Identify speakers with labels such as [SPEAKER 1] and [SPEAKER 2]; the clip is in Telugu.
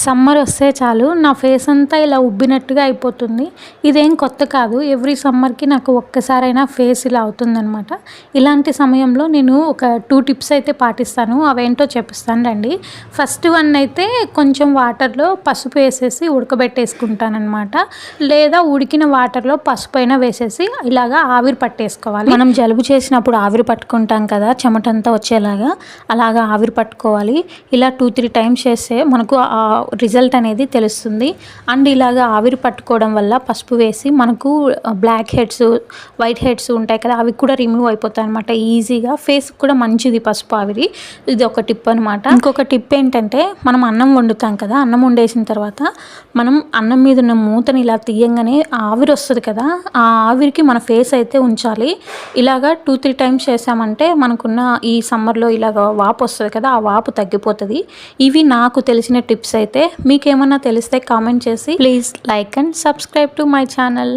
[SPEAKER 1] సమ్మర్ వస్తే చాలు నా ఫేస్ అంతా ఇలా ఉబ్బినట్టుగా అయిపోతుంది. ఇదేం కొత్త కాదు. ఎవ్రీ సమ్మర్‌కి నాకు ఒక్కసారైనా ఫేస్ ఇలా అవుతుందనమాట. ఇలాంటి సమయంలో నేను ఒక 2 టిప్స్ అయితే పాటిస్తాను. అవేంటో చెప్పిస్తాను రండి. ఫస్ట్ వన్ అయితే కొంచెం వాటర్‌లో పసుపు వేసేసి ఉడకబెట్టేసుకుంటాననమాట. లేదా ఉడికిన వాటర్‌లో పసుపైనా వేసేసి ఇలాగా ఆవిరి పట్టేసుకోవాలి. మనం జలుబు చేసినప్పుడు ఆవిరి పట్టుకుంటాం కదా! చెమటంతా వచ్చేలాగా అలాగా ఆవిరి పట్టుకోవాలి. ఇలా 2, 3 టైమ్స్ చేస్తే మనకు రిజల్ట్ అనేది తెలుస్తుంది. అండ్ ఇలాగా ఆవిరి పట్టుకోవడం వల్ల పసుపు వేసి మనకు బ్లాక్ హెడ్స్, వైట్ హెడ్స్ ఉంటాయి కదా, అవి కూడా రిమూవ్ అయిపోతాయి అనమాట ఈజీగా. ఫేస్ కూడా మంచిది పసుపు ఆవిరి. ఇది ఒక టిప్ అనమాట. ఇంకొక టిప్ ఏంటంటే, మనం అన్నం వండుతాం కదా, అన్నం వండేసిన తర్వాత మనం అన్నం మీద ఉన్న మూతని ఇలా తీయంగానే ఆవిరి వస్తుంది కదా, ఆ ఆవిరికి మన ఫేస్ అయితే ఉంచాలి. ఇలాగా 2, 3 టైమ్స్ చేసామంటే మనకున్న ఈ సమ్మర్లో ఇలాగ వాపు వస్తుంది కదా, ఆ వాపు తగ్గిపోతుంది. ఇవి నాకు తెలిసిన టిప్స్ అయితే. మీకేమన్నా తెలిస్తే కామెంట్ చేసి please like and subscribe to my channel.